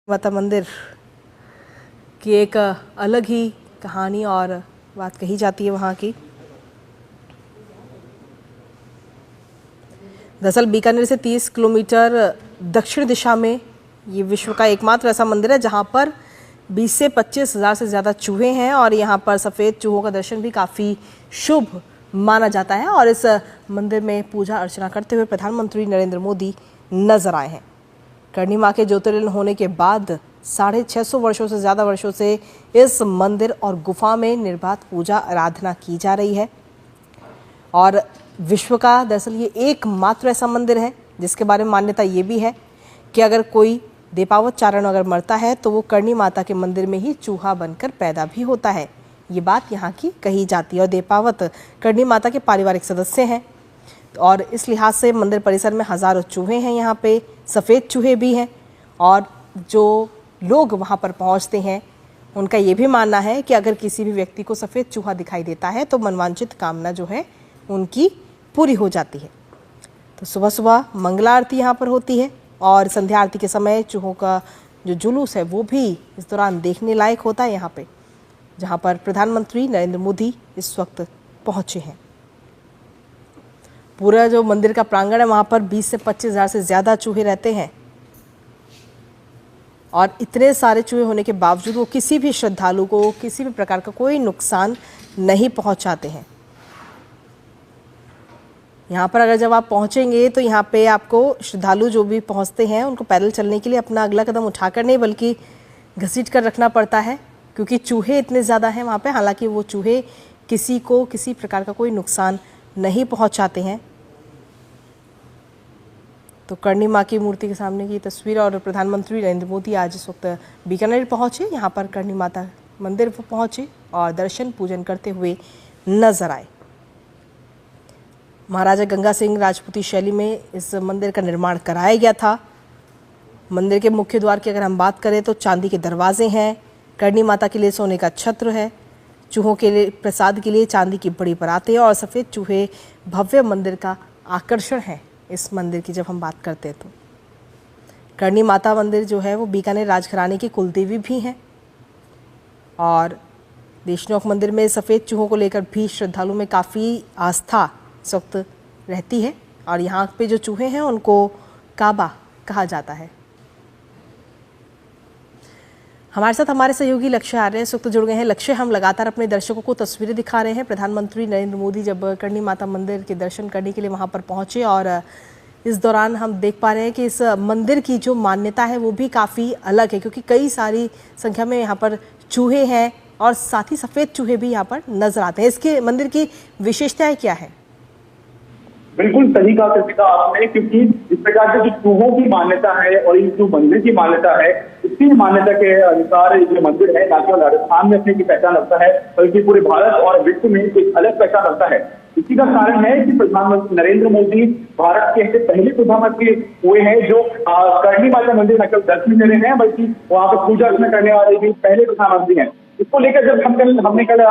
माता मंदिर की एक अलग ही कहानी और बात कही जाती है वहाँ की। दरअसल बीकानेर से 30 किलोमीटर दक्षिण दिशा में ये विश्व का एकमात्र ऐसा मंदिर है जहाँ पर 20 से 25 हज़ार से ज़्यादा चूहे हैं और यहाँ पर सफ़ेद चूहों का दर्शन भी काफ़ी शुभ माना जाता है। और इस मंदिर में पूजा अर्चना करते हुए प्रधानमंत्री नरेंद्र मोदी नजर आए हैं। करणी माँ के ज्योतिर्लिंग होने के बाद 650 वर्षों से ज़्यादा वर्षों से इस मंदिर और गुफा में निर्बाध पूजा आराधना की जा रही है। और विश्व का दरअसल ये एकमात्र ऐसा मंदिर है जिसके बारे में मान्यता ये भी है कि अगर कोई देपावत चारण अगर मरता है तो वो करणी माता के मंदिर में ही चूहा बनकर पैदा भी होता है। ये बात यहाँ की कही जाती है। और देपावत करणी माता के पारिवारिक सदस्य हैं और इस लिहाज से मंदिर परिसर में हज़ारों चूहे हैं। यहाँ पे सफ़ेद चूहे भी हैं और जो लोग वहाँ पर पहुँचते हैं उनका ये भी मानना है कि अगर किसी भी व्यक्ति को सफ़ेद चूहा दिखाई देता है तो मनवांछित कामना जो है उनकी पूरी हो जाती है। तो सुबह सुबह मंगला आरती यहाँ पर होती है और संध्या आरती के समय चूहों का जो जुलूस है वो भी इस दौरान देखने लायक होता है यहाँ पे, जहाँ पर प्रधानमंत्री नरेंद्र मोदी इस वक्त पहुँचे हैं। पूरा जो मंदिर का प्रांगण है वहाँ पर 20 से 25 हज़ार से ज़्यादा चूहे रहते हैं और इतने सारे चूहे होने के बावजूद वो किसी भी श्रद्धालु को किसी भी प्रकार का कोई नुकसान नहीं पहुँचाते हैं। यहाँ पर अगर जब आप पहुँचेंगे तो यहाँ पे आपको श्रद्धालु जो भी पहुँचते हैं उनको पैदल चलने के लिए अपना अगला कदम उठाकर नहीं बल्कि घसीट कर रखना पड़ता है, क्योंकि चूहे इतने ज़्यादा हैं वहाँ पे। हालांकि वो चूहे किसी को किसी प्रकार का कोई नुकसान नहीं पहुँचाते हैं। तो करणी माँ की मूर्ति के सामने की तस्वीर और प्रधानमंत्री नरेंद्र मोदी आज इस वक्त बीकानेर पहुँचे, यहाँ पर करणी माता मंदिर पहुँचे और दर्शन पूजन करते हुए नजर आए। महाराजा गंगा सिंह राजपूती शैली में इस मंदिर का निर्माण कराया गया था। मंदिर के मुख्य द्वार की अगर हम बात करें तो चांदी के दरवाजे हैं, करणी माता के लिए सोने का छत्र है, चूहों के लिए प्रसाद के लिए चांदी की बड़ी परातें और सफ़ेद चूहे भव्य मंदिर का आकर्षण है। इस मंदिर की जब हम बात करते हैं तो करणी माता मंदिर जो है वो बीकानेर राजघराने की कुलदेवी भी हैं और देशनोक मंदिर में सफ़ेद चूहों को लेकर भी श्रद्धालु में काफ़ी आस्था इस वक्त रहती है और यहाँ पे जो चूहे हैं उनको काबा कहा जाता है। हमारे साथ हमारे सहयोगी लक्ष्य आ रहे हैं, इस वक्त जुड़ गए हैं। लक्ष्य, हम लगातार अपने दर्शकों को तस्वीरें दिखा रहे हैं। प्रधानमंत्री नरेंद्र मोदी जब करणी माता मंदिर के दर्शन करने के लिए वहां पर पहुंचे और इस दौरान हम देख पा रहे हैं कि इस मंदिर की जो मान्यता है वो भी काफ़ी अलग है, क्योंकि कई सारी संख्या में यहाँ पर चूहे हैं और साथ ही सफ़ेद चूहे भी यहाँ पर नजर आते हैं। इसके मंदिर की विशेषताएँ क्या है? बिल्कुल सही कहा कृतिका आपने, क्योंकि इस प्रकार से जो चूहों की मान्यता है और इन जो मंदिर की मान्यता है, इसी मान्यता के अनुसार ये मंदिर है ना केवल राजस्थान में अपनी की पहचान रखता है बल्कि पूरे भारत और विश्व में एक अलग पहचान रखता है। इसी का कारण है कि प्रधानमंत्री नरेंद्र मोदी भारत के ऐसे पहले प्रधानमंत्री हुए हैं जो करणी माता मंदिर न केवल दर्शन कर रहे हैं बल्कि वहां पर पूजा अर्चना करने वाले भी पहले प्रधानमंत्री हैं। इसको लेकर जब हमने कल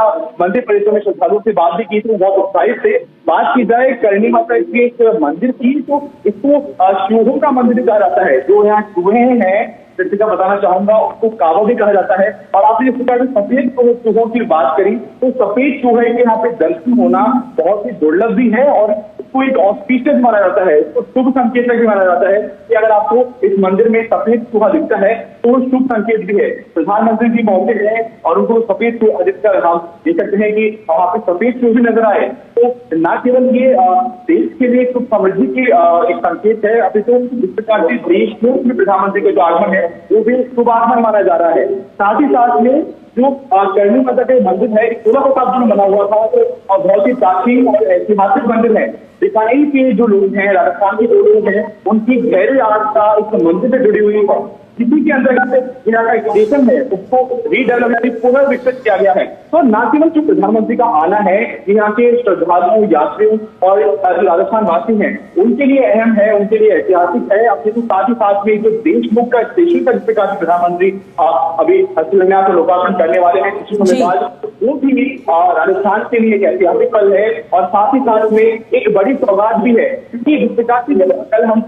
मंदिर परिसर में श्रद्धालुओं से बात भी की तो बहुत उत्साहित थे। बात की जाए करणी माता के एक मंदिर की तो इसको चूहों का मंदिर कहा जाता है। जो यहाँ चूहे हैं कृतिका बताना चाहूंगा उसको काबा भी कहा जाता है। और आपने इस प्रकार सफेद चूहों की बात करी तो सफेद चूहे के यहाँ पे दर्शन होना बहुत ही दुर्लभ भी है और इसको एक ऑस्पिशियस माना जाता है, इसको शुभ संकेत भी माना जाता है कि अगर आपको इस मंदिर में सफेद चूहा दिखता है तो वो शुभ संकेत भी है। प्रधानमंत्री जी मौके हैं और उनको सफेद चूहा दिखकर हम देख सकते हैं कि वहां पे सफेद चूहे नजर आए तो न केवल ये देश के लिए सुख समृद्धि की एक संकेत है, अभी तो इस प्रकार से देश में प्रधानमंत्री का जो आगमन है वो भी शुभ आगमन माना जा रहा है। साथ ही साथ में जो करणी माता के मंदिर है 16 शताब्दी में बना हुआ था तो बहुत ही प्राचीन और ऐतिहासिक मंदिर है। बीकानेर के जो लोग हैं, राजस्थान के जो लोग हैं, उनकी गहरी आस्था इस मंदिर से जुड़ी हुई है। इसी के अंतर्गत यहाँ का एक स्टेशन है उसको रीडेवलपमेंट पुनर्विकसित किया गया है। तो न केवल जो प्रधानमंत्री का आना है यहाँ के श्रद्धालुओं, यात्रियों और राजस्थान वासी हैं उनके लिए अहम है, उनके लिए ऐतिहासिक है। अपने तो साथ ही साथ में जो देशमुख का स्टेशन का जिस प्रकार से प्रधानमंत्री अभी शिलान्यास और लोकार्पण करने वाले हैं कुछ समय बाद, वो भी राजस्थान के लिए एक ऐतिहासिक पल है और साथ ही साथ में एक बड़ी सौगात भी है, क्योंकि जिस प्रकार से कल हम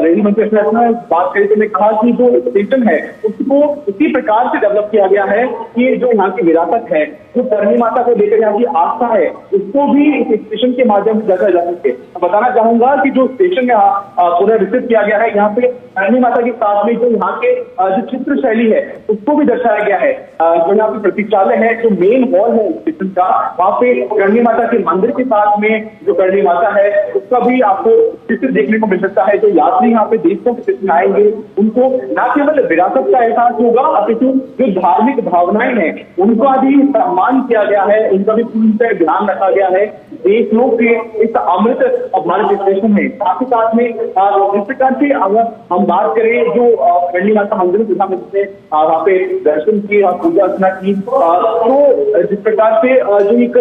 रेल मंत्री में बात करी तो कहा कि जो स्टेशन है उसको इसी प्रकार से डेवलप किया गया है कि जो यहाँ की विरासत है, जो करणी माता को लेकर यहाँ की आस्था है, उसको भी इस स्टेशन के माध्यम से दर्शाया जा सके। बताना चाहूंगा कि जो स्टेशन पुनर्विकसित किया गया है, यहाँ पे करणी माता के साथ में जो यहाँ के जो चित्र शैली है उसको भी दर्शाया गया है। जो यहाँ पे प्रतीक्षालय है, जो मेन हॉल है स्टेशन का, वहाँ पे करणी माता के मंदिर के साथ में जो करणी माता है उसका भी आपको चित्र देखने को मिल सकता है। जो यात्री यहाँ पे देशों के स्टेशन आएंगे उनको न केवल विरासत का एहसास होगा अपितु जो धार्मिक भावनाएं हैं उनका भी सम्मान किया गया है, उनका भी पूरी तरह ध्यान रखा गया है। देशों के इस अमृत भारत स्टेशन में साथ ही साथ में इस प्रकार से अगर हम बात करें जो करणी माता मंदिर से वहाँ पे दर्शन किए और पूजा अर्चना की, तो जिस प्रकार से जो एक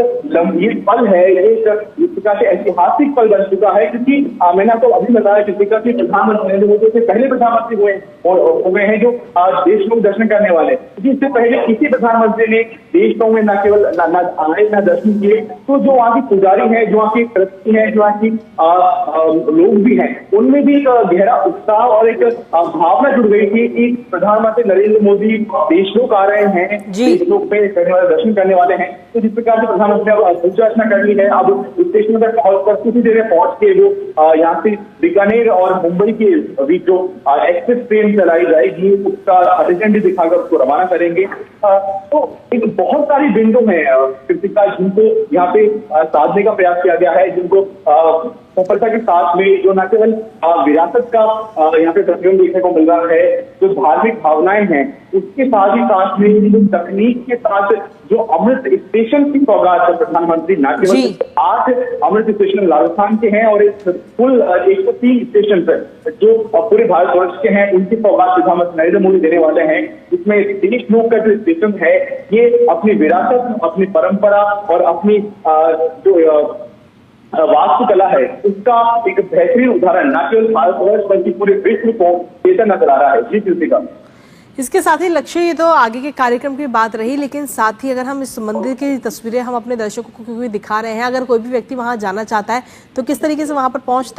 ये पल है, एक इस प्रकार से ऐतिहासिक पल बन चुका है, क्योंकि मैंने आपको अभी बताया किस प्रकार से प्रधानमंत्री नरेंद्र मोदी से पहले प्रधानमंत्री हो गए हैं जो देश में दर्शन करने वाले, क्योंकि इससे पहले किसी प्रधानमंत्री ने देश में न केवल न दर्शन किए। तो जो वहाँ की पुजारी है, जो वहाँ की ट्रस्टी है, जो वहाँ की लोग भी हैं, उनमें भी एक गहरा उत्साह और एक भावना जुड़ गई थी कि प्रधानमंत्री नरेंद्र मोदी देशलोक आ रहे हैं, देशलोक पे करने वाले दर्शन करने वाले हैं। तो जिस प्रकार से प्रधानमंत्री अब पूजा अर्चना कर ली है, अब स्टेशन तक पहुंचकर कुछ ही देर में पहुंच के वो यहाँ से बीकानेर और मुंबई के बीच जो एक्सप्रेस ट्रेन चलाई जाएगी उसका हरी झंडी दिखाकर उसको रवाना करेंगे। तो एक बहुत सारी बिंदु है कृतिका जिनको यहाँ पे साधने का प्रयास किया गया है, जिनको सफलता के साथ में जो न केवल विरासत का यहाँ पे प्रतिबिंब देखने को मिल रहा है, जो धार्मिक भावनाएं हैं, उसके साथ ही साथ में जो तकनीक के साथ जो अमृत स्टेशन की सौगात है प्रधानमंत्री, न केवल 8 अमृत स्टेशन राजस्थान के हैं और एक कुल 103 स्टेशन जो पूरे भारतवर्ष के हैं, उनकी सौगात प्रधानमंत्री नरेंद्र मोदी देने वाले हैं। इसमें देश लोक का जो स्टेशन है ये अपनी विरासत, अपनी परंपरा और अपनी जो वास्तुकला है उसका एक बेहतरीन उदाहरण न केवल भारतवर्ष बल्कि पूरे विश्व को देता नजर आ रहा है। जी कृतिका, इसके साथ ही लक्ष्य ये तो आगे के कार्यक्रम की बात रही, लेकिन साथ ही अगर हम इस मंदिर की तस्वीरें हम अपने दर्शकों को क्योंकि दिखा रहे हैं, अगर कोई भी व्यक्ति वहां जाना चाहता है तो किस तरीके से वहां पर पहुंचता है?